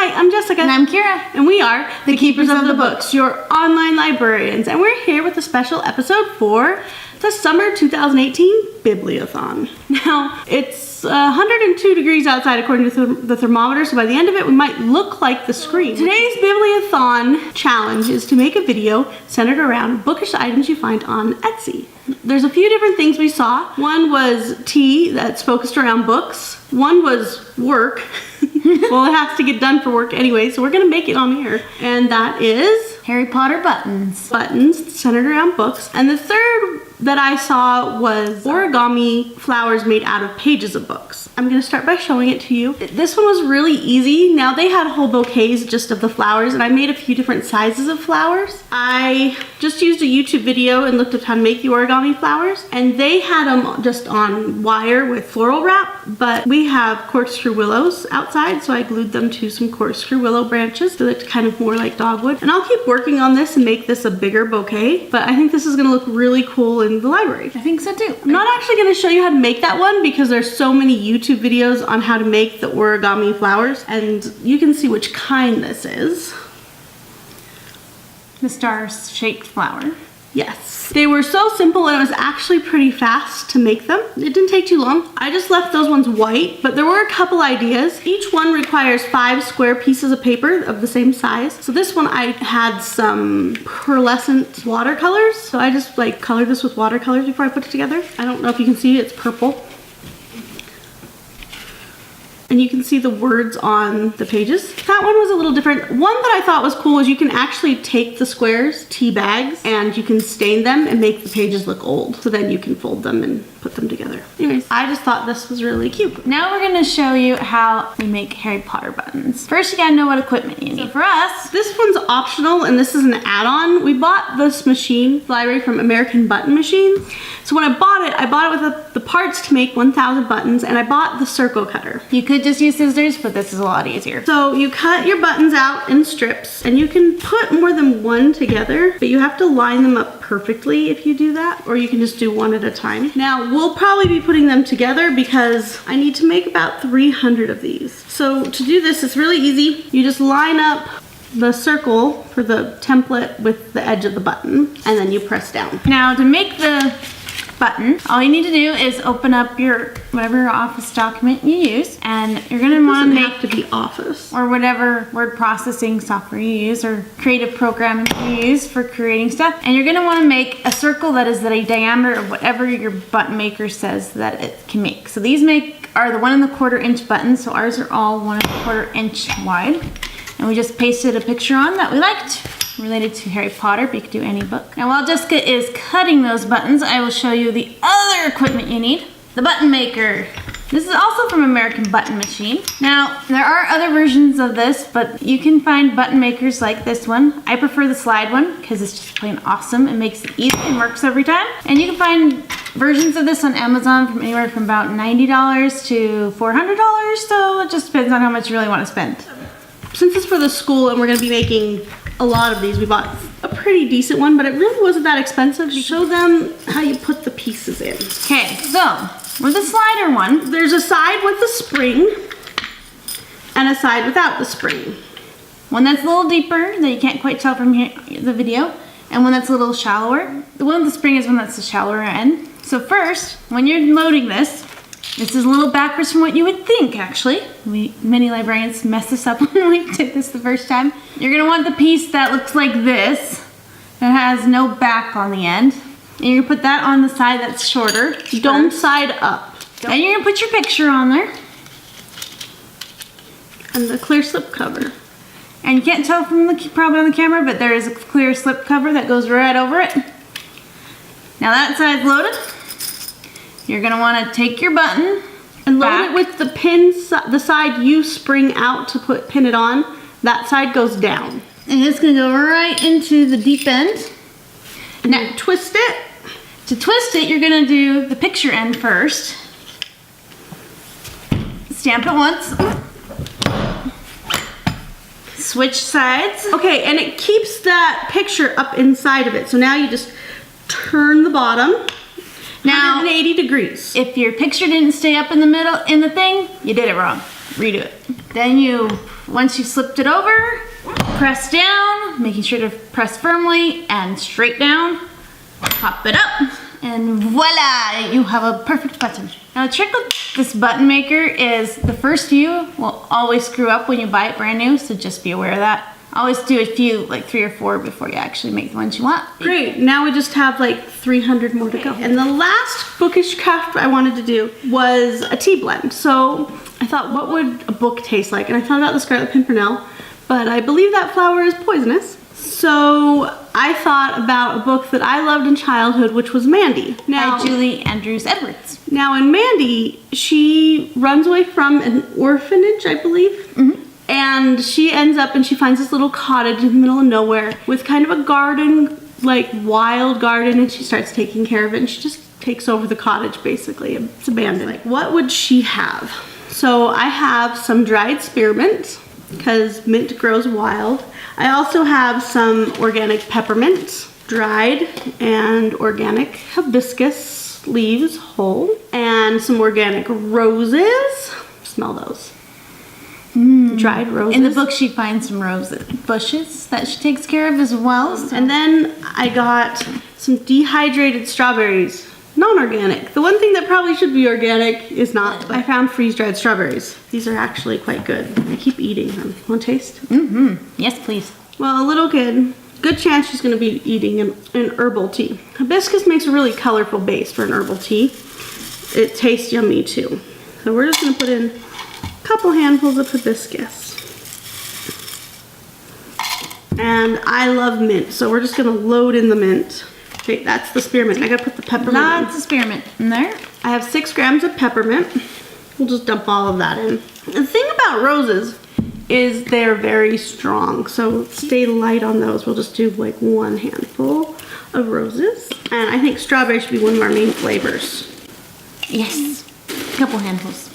Hi, I'm Jessica. And I'm Kira. And we are the Keepers of the Books, your online librarians. And we're here with a special episode for the Summer 2018 Bibliothon. Now, it's 102 degrees outside according to the thermometer, so by the end of it, we might look like the screen. Today's Bibliothon challenge is to make a video centered around bookish items you find on Etsy. There's a few different things we saw. One was tea that's focused around books. One was work. Well, it has to get done for work anyway, so we're gonna make it on here. And that is Harry Potter buttons. Buttons centered around books. And the third that I saw was origami flowers made out of pages of books. I'm gonna start by showing it to you. This one was really easy. Now they had whole bouquets just of the flowers, and I made a few different sizes of flowers. I just used a YouTube video and looked up how to make the origami flowers, and they had them just on wire with floral wrap, but we have corkscrew willows outside, so I glued them to some corkscrew willow branches so it's kind of more like dogwood. And I'll keep working on this and make this a bigger bouquet, but I think this is gonna look really cool in the library. I think so too. I'm not actually gonna show you how to make that one because there's so many YouTube videos on how to make the origami flowers, and you can see which kind this is. The star-shaped flower. Yes. They were so simple and it was actually pretty fast to make them. It didn't take too long. I just left those ones white, but there were a couple ideas. Each one requires 5 square pieces of paper of the same size. So this one I had some pearlescent watercolors. So I just like colored this with watercolors before I put it together. I don't know if you can see it, it's purple. And you can see the words on the pages. That one was a little different. One that I thought was cool is you can actually take the squares, tea bags, and you can stain them and make the pages look old. So then you can fold them and put them together. Anyways, I just thought this was really cute. Now we're gonna show you how we make Harry Potter buttons. First, you gotta know what equipment you need. For us, this one's optional and this is an add-on. We bought this machine, library from American Button Machines. So when I bought it with the parts to make 1,000 buttons, and I bought the circle cutter. You could just use scissors, but this is a lot easier. So you cut your buttons out in strips, and you can put more than one together, but you have to line them up perfectly if you do that, or you can just do one at a time. Now, we'll probably be putting them together because I need to make about 300 of these. So to do this, it's really easy. You just line up the circle for the template with the edge of the button, and then you press down. Now, to make the button, all you need to do is open up your whatever office document you use, and you're gonna want to make to be Office or whatever word processing software you use or creative programming you use for creating stuff, and you're gonna want to make a circle that is a diameter of whatever your button maker says that it can make. So these are the 1 1/4 inch buttons, so ours are all 1 1/4 inch wide, and we just pasted a picture on that we liked related to Harry Potter, but you could do any book. Now while Jessica is cutting those buttons, I will show you the other equipment you need. The button maker. This is also from American Button Machine. Now, there are other versions of this, but you can find button makers like this one. I prefer the slide one because it's just plain awesome. It makes it easy and works every time. And you can find versions of this on Amazon from anywhere from about $90 to $400, so it just depends on how much you really want to spend. Since it's for the school and we're going to be making a lot of these, we bought a pretty decent one, but it really wasn't that expensive. Show them how you put the pieces in. Okay, so with the slider one, there's a side with the spring and a side without the spring. One that's a little deeper that you can't quite tell from here, the video, and one that's a little shallower. The one with the spring is one that's the shallower end. So first, when you're loading this is a little backwards from what you would think, actually. Many librarians mess this up when we did this the first time. You're gonna want the piece that looks like this, that has no back on the end. And you're gonna put that on the side that's shorter. Don't side up. And you're gonna put your picture on there. And the clear slip cover. And you can't tell from probably on the camera, but there is a clear slip cover that goes right over it. Now that side's loaded. You're gonna want to take your button and load it with the the side you spring out to pin it on. That side goes down. And it's gonna go right into the deep end. And now twist it. To twist it, you're gonna do the picture end first. Stamp it once. Switch sides. Okay, and it keeps that picture up inside of it. So now you just turn the bottom. Now 180 degrees. If your picture didn't stay up in the middle in the thing, you did it wrong. redo it. Then once you slipped it over, press down, making sure to press firmly and straight down. Pop it up, and voila, you have a perfect button. Now the trick with this button maker is the first few will always screw up when you buy it brand new, so just be aware of that. Always do a few, like 3 or 4 before you actually make the ones you want. Great, now we just have like 300 more to go. And the last bookish craft I wanted to do was a tea blend. So I thought, what would a book taste like? And I thought about the Scarlet Pimpernel, but I believe that flower is poisonous. So I thought about a book that I loved in childhood, which was Mandy. By Julie Andrews Edwards. Now in Mandy, she runs away from an orphanage, I believe. Mm-hmm. And she ends up and she finds this little cottage in the middle of nowhere with kind of a garden, like wild garden, and she starts taking care of it, and she just takes over the cottage basically. It's abandoned. Like, what would she have? So I have some dried spearmint, because mint grows wild. I also have some organic peppermint, dried, and organic hibiscus leaves, whole, and some organic roses. Smell those. Dried roses. In the book, she finds some rose bushes that she takes care of as well. So. And then I got some dehydrated strawberries, non-organic. The one thing that probably should be organic is not. I found freeze-dried strawberries. These are actually quite good. I keep eating them. Want to taste? Mm-hmm. Yes, please. Well, a little kid, good chance she's going to be eating an herbal tea. Hibiscus makes a really colorful base for an herbal tea. It tastes yummy too. So we're just going to put in a couple handfuls of hibiscus. And I love mint, so we're just going to load in the mint. Okay, that's the spearmint. I got to put the peppermint in. Lots of spearmint in there. I have 6 grams of peppermint. We'll just dump all of that in. The thing about roses is they're very strong, so stay light on those. We'll just do like 1 handful of roses. And I think strawberry should be one of our main flavors. Yes, a couple handfuls.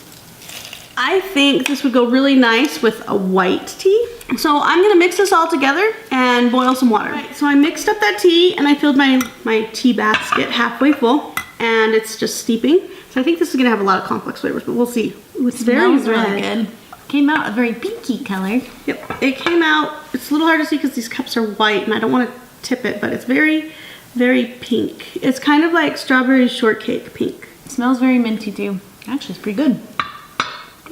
I think this would go really nice with a white tea. So I'm gonna mix this all together and boil some water. Right, so I mixed up that tea and I filled my tea basket halfway full, and it's just steeping. So I think this is gonna have a lot of complex flavors, but we'll see. It's very red. Really good. Came out a very pinky color. Yep, it came out, it's a little hard to see because these cups are white and I don't want to tip it, but it's very, very pink. It's kind of like strawberry shortcake pink. It smells very minty too. Actually, it's pretty good.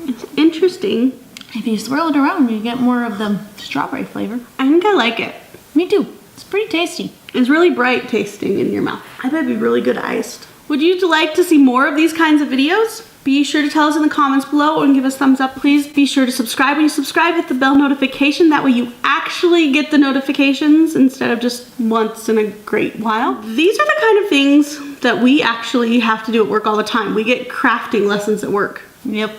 It's interesting. If you swirl it around, you get more of the strawberry flavor. I think I like it. Me too. It's pretty tasty. It's really bright tasting in your mouth. I bet it'd be really good iced. Would you like to see more of these kinds of videos? Be sure to tell us in the comments below and give us thumbs up. Please be sure to subscribe. When you subscribe, hit the bell notification. That way you actually get the notifications instead of just once in a great while. These are the kind of things that we actually have to do at work all the time. We get crafting lessons at work. Yep.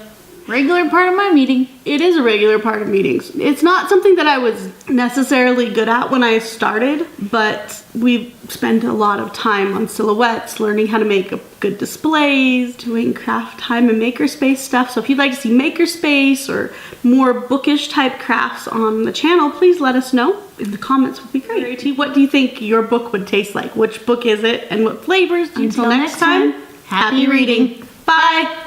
Regular part of my meeting. It is a regular part of meetings. It's not something that I was necessarily good at when I started, but we spent a lot of time on silhouettes, learning how to make good displays, doing craft time and makerspace stuff. So if you'd like to see makerspace or more bookish type crafts on the channel, please let us know. In the comments would be great. What do you think your book would taste like? Which book is it and what flavors? Until next time, happy reading. Bye.